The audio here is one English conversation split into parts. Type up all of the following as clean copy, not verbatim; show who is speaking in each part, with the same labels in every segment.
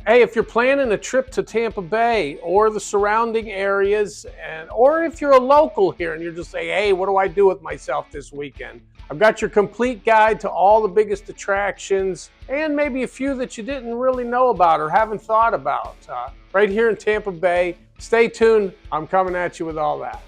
Speaker 1: Hey, if you're planning a trip to Tampa Bay or the surrounding areas, or if you're a local here and you're just saying, hey, what do I do with myself this weekend? I've got your complete guide to all the biggest attractions and maybe a few that you didn't really know about or haven't thought about right here in Tampa Bay. Stay tuned. I'm coming at you with all that.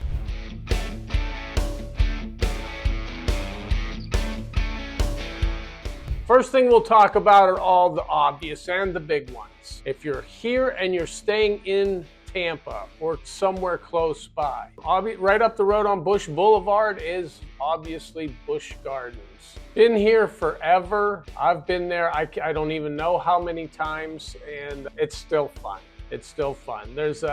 Speaker 1: First thing we'll talk about are all the obvious and the big ones. If you're here and you're staying in Tampa or somewhere close by, right up the road on Bush Boulevard is obviously Busch Gardens. Been here forever. I've been there, I don't even know how many times, and it's still fun. It's still fun. There's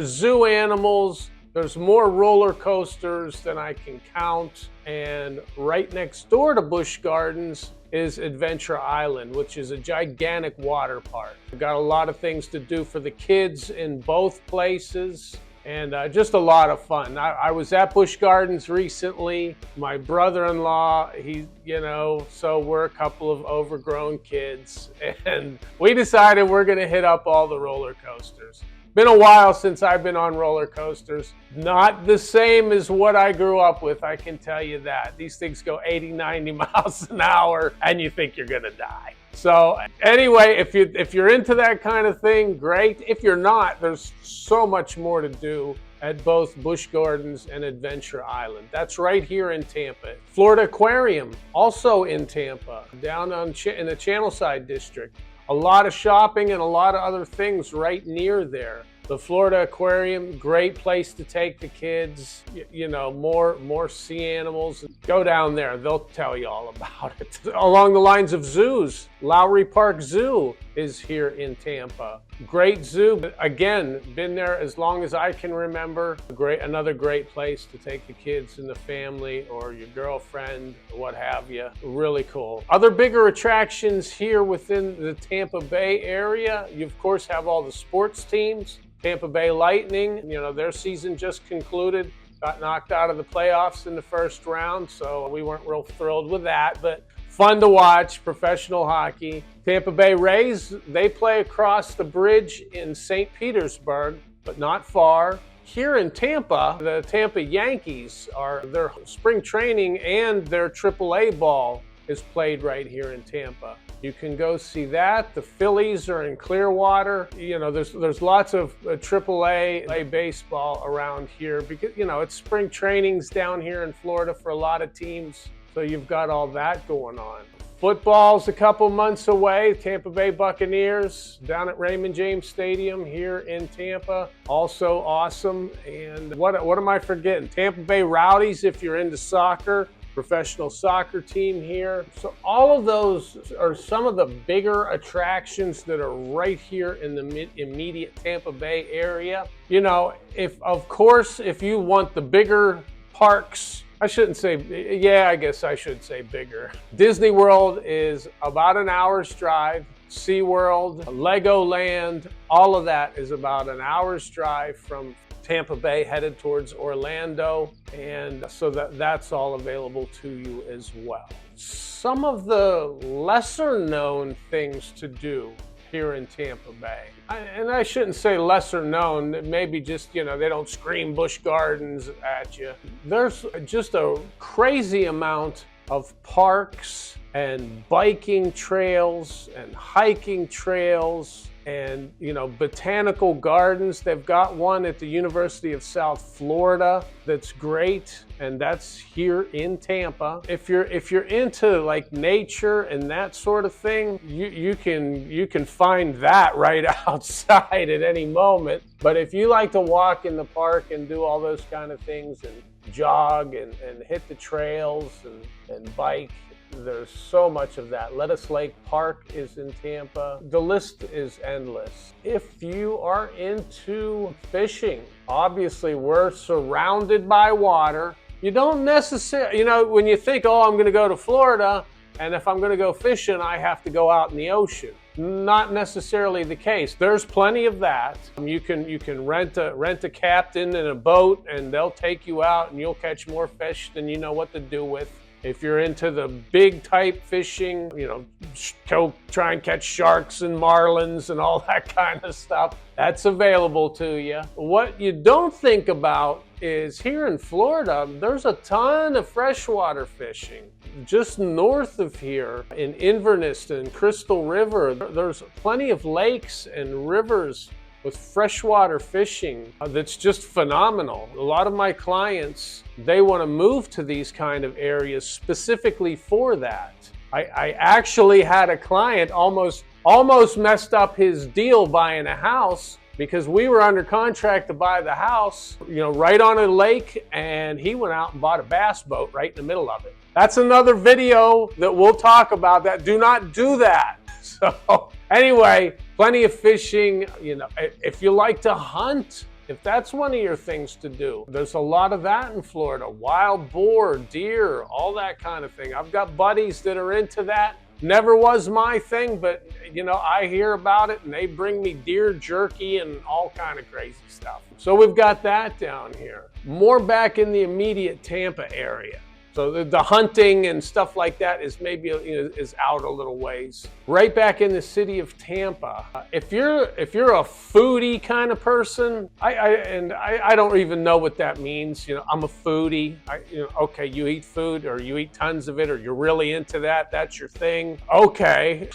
Speaker 1: zoo animals. There's more roller coasters than I can count. And right next door to Busch Gardens is Adventure Island, which is a gigantic water park. We've got a lot of things to do for the kids in both places, and just a lot of fun. I was at Busch Gardens recently. My brother-in-law, so we're a couple of overgrown kids, and we decided we're gonna hit up all the roller coasters. Been a while since I've been on roller coasters. Not the same as what I grew up with, I can tell you that. These things go 80, 90 miles an hour and you think you're gonna die. So anyway, if you're into that kind of thing, great. If you're not, there's so much more to do at both Busch Gardens and Adventure Island. That's right here in Tampa. Florida Aquarium, also in Tampa, down in the Channelside district. A lot of shopping and a lot of other things right near there. The Florida Aquarium, great place to take the kids. More sea animals. Go down there, they'll tell you all about it. Along the lines of zoos, Lowry Park Zoo is here in Tampa. Great zoo. Again, been there as long as I can remember. Another great place to take the kids and the family or your girlfriend, what have you. Really cool. Other bigger attractions here within the Tampa Bay area, you of course have all the sports teams. Tampa Bay Lightning, their season just concluded, got knocked out of the playoffs in the first round, so we weren't real thrilled with that, but fun to watch, professional hockey. Tampa Bay Rays, they play across the bridge in St. Petersburg, but not far. Here in Tampa, the Tampa Yankees their spring training and their AAA ball is played right here in Tampa. You can go see that. The Phillies are in Clearwater. There's lots of AAA baseball around here because, it's spring trainings down here in Florida for a lot of teams. So you've got all that going on. Football's a couple months away. Tampa Bay Buccaneers down at Raymond James Stadium here in Tampa. Also awesome. And what am I forgetting? Tampa Bay Rowdies, if you're into soccer. Professional soccer team here. So all of those are some of the bigger attractions that are right here in the immediate Tampa Bay area. If you want the bigger parks, I guess I should say bigger. Disney World is about an hour's drive. SeaWorld, Legoland, all of that is about an hour's drive from Tampa Bay headed towards Orlando, and so that's all available to you as well. Some of the lesser known things to do here in Tampa Bay, and I shouldn't say lesser known, maybe just, they don't scream Busch Gardens at you. There's just a crazy amount of parks and biking trails and hiking trails and botanical gardens. They've got one at the University of South Florida that's great, and that's here in Tampa. If you're into like nature and that sort of thing, you can find that right outside at any moment. But if you like to walk in the park and do all those kind of things and jog and hit the trails and bike, there's so much of that. Lettuce Lake Park is in Tampa. The list is endless. If you are into fishing, obviously we're surrounded by water. You don't necessarily, when you think, I'm going to go to Florida, and if I'm going to go fishing, I have to go out in the ocean. Not necessarily the case. There's plenty of that. You can rent a captain in a boat, and they'll take you out, and you'll catch more fish than you know what to do with. If you're into the big type fishing, go try and catch sharks and marlins and all that kind of stuff, that's available to you. What you don't think about is here in Florida, there's a ton of freshwater fishing. Just north of here in Inverness and Crystal River, there's plenty of lakes and rivers with freshwater fishing that's just phenomenal. A lot of my clients, they want to move to these kind of areas specifically for that. I actually had a client almost messed up his deal buying a house because we were under contract to buy the house, right on a lake, and he went out and bought a bass boat right in the middle of it. That's another video that we'll talk about that. Do not do that. So anyway, plenty of fishing. If you like to hunt, if that's one of your things to do, there's a lot of that in Florida. Wild boar, deer, all that kind of thing. I've got buddies that are into that. Never was my thing, but I hear about it and they bring me deer jerky and all kind of crazy stuff. So we've got that down here. More back in the immediate Tampa area. So the hunting and stuff like that is maybe is out a little ways. Right back in the city of Tampa. If you're a foodie kind of person, I don't even know what that means. I'm a foodie. Okay, you eat food or you eat tons of it or you're really into that. That's your thing. Okay,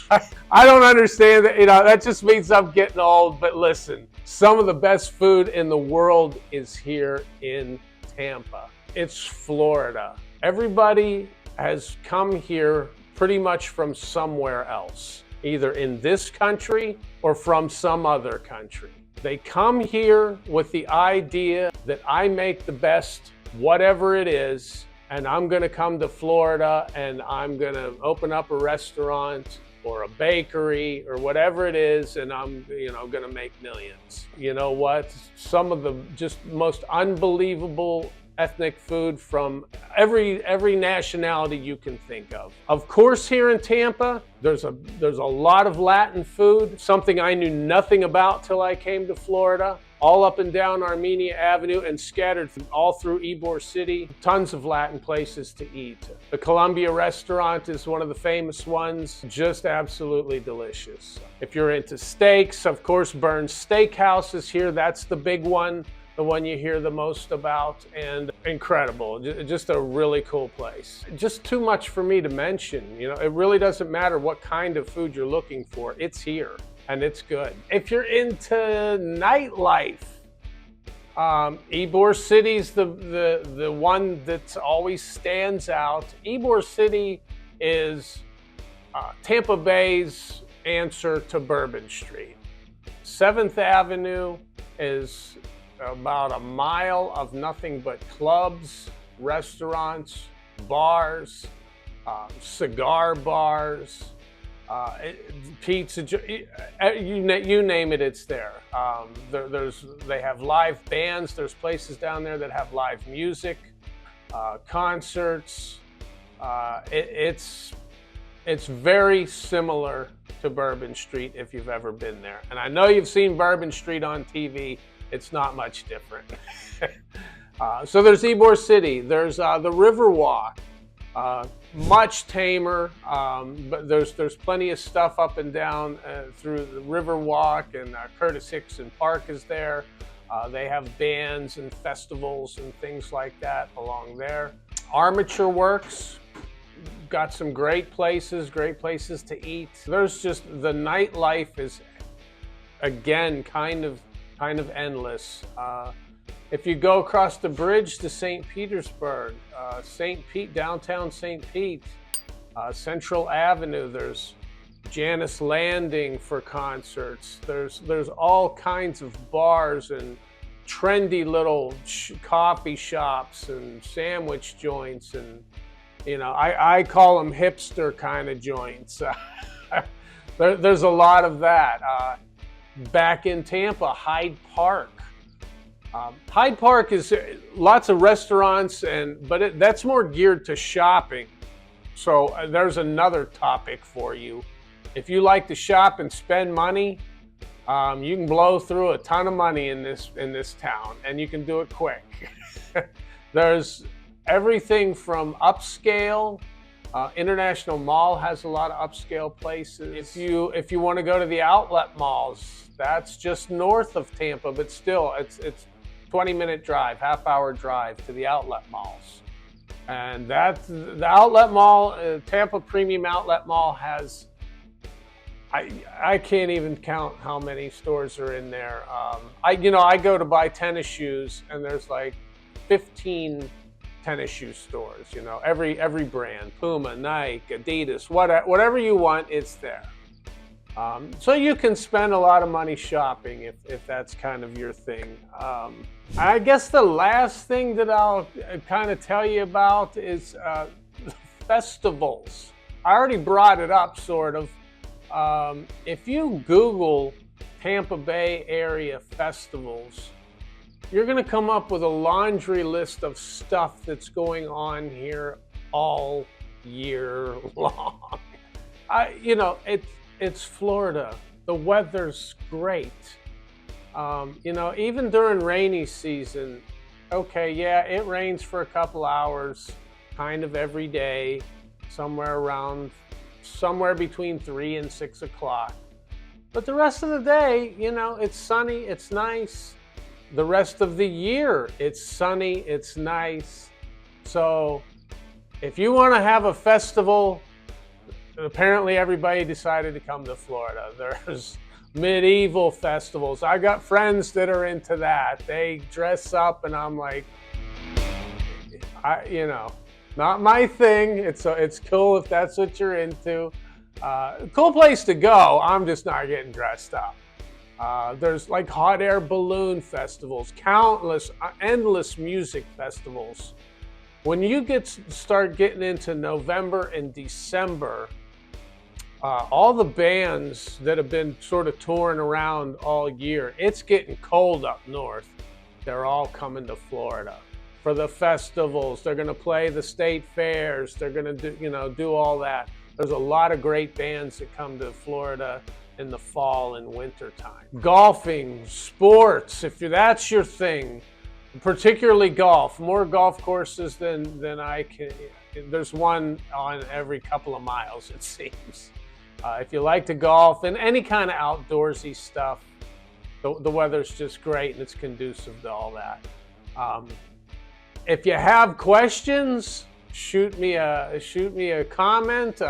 Speaker 1: I don't understand that. That just means I'm getting old. But listen, some of the best food in the world is here in Tampa. It's Florida. Everybody has come here pretty much from somewhere else, either in this country or from some other country. They come here with the idea that I make the best whatever it is, and I'm gonna come to Florida and I'm gonna open up a restaurant or a bakery or whatever it is, and I'm gonna make millions. You know what? Some of the just most unbelievable ethnic food from every nationality you can think of. Of course, here in Tampa, there's a lot of Latin food, something I knew nothing about till I came to Florida. All up and down Armenia Avenue and scattered all through Ybor City, tons of Latin places to eat. The Columbia restaurant is one of the famous ones, just absolutely delicious. If you're into steaks, of course, Burns Steakhouse is here. That's the big one. The one you hear the most about, and incredible. Just a really cool place. Just too much for me to mention. It really doesn't matter what kind of food you're looking for. It's here and it's good. If you're into nightlife, Ybor City's the one that always stands out. Ybor City is Tampa Bay's answer to Bourbon Street. 7th Avenue is about a mile of nothing but clubs, restaurants, bars, cigar bars, pizza, you name it, it's there. They have live bands. There's places down there that have live music, concerts. It's very similar to Bourbon Street if you've ever been there. And I know you've seen Bourbon Street on TV. It's not much different. So there's Ybor City. There's the Riverwalk, much tamer, but there's plenty of stuff up and down through the Riverwalk, and Curtis Hickson Park is there. They have bands and festivals and things like that along there. Armature Works, got some great places to eat. There's just, the nightlife is, again, kind of endless. If you go across the bridge to St. Petersburg, downtown St. Pete, Central Avenue, there's Janus Landing for concerts. There's all kinds of bars and trendy little coffee shops and sandwich joints, and I call them hipster kind of joints. There's a lot of that. Back in Tampa, Hyde Park. Hyde Park is lots of restaurants, but that's more geared to shopping. So there's another topic for you. If you like to shop and spend money, you can blow through a ton of money in this town, and you can do it quick. There's everything from upscale. International Mall has a lot of upscale places. If you want to go to the outlet malls, that's just north of Tampa, but still it's 20-minute drive, half-hour drive to the outlet malls. And that's the outlet mall. Tampa Premium Outlet Mall has, I can't even count how many stores are in there. I go to buy tennis shoes, and there's like 15 tennis shoe stores. Every brand, Puma, Nike, Adidas, whatever you want, it's there. So you can spend a lot of money shopping if that's kind of your thing. I guess the last thing that I'll kind of tell you about is festivals. I already brought it up, sort of. If you Google Tampa Bay Area festivals, you're going to come up with a laundry list of stuff that's going on here all year long. It's Florida. The weather's great. Even during rainy season, okay, yeah, it rains for a couple hours, kind of every day, somewhere between 3 and 6 o'clock. But the rest of the day, it's sunny, it's nice. The rest of the year, it's sunny, it's nice. So if you want to have a festival, apparently everybody decided to come to Florida. There's medieval festivals. I got friends that are into that. They dress up, and I'm like, not my thing. It's cool if that's what you're into. Cool place to go. I'm just not getting dressed up. There's like hot air balloon festivals, endless music festivals. When you start getting into November and December, all the bands that have been sort of touring around all year, it's getting cold up north. They're all coming to Florida for the festivals. They're going to play the state fairs. They're going to do all that. There's a lot of great bands that come to Florida in the fall and winter time. Golfing, sports, if that's your thing, particularly golf, more golf courses than I can. There's one on every couple of miles, it seems. If you like to golf and any kind of outdoorsy stuff, the weather's just great and it's conducive to all that. If you have questions, shoot me a comment.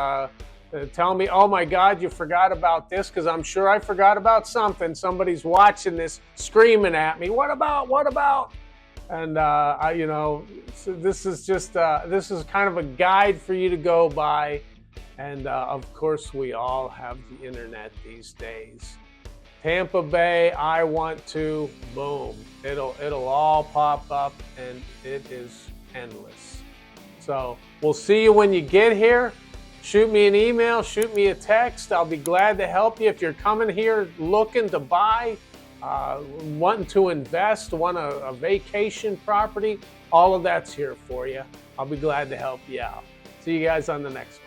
Speaker 1: Tell me, oh my God, you forgot about this, because I'm sure I forgot about something. Somebody's watching this, screaming at me. What about? And so this is kind of a guide for you to go by. And of course, we all have the internet these days. Tampa Bay, I want to, boom. It'll all pop up, and it is endless. So we'll see you when you get here. Shoot me an email, shoot me a text. I'll be glad to help you. If you're coming here looking to buy, wanting to invest, want a vacation property, all of that's here for you. I'll be glad to help you out. See you guys on the next one.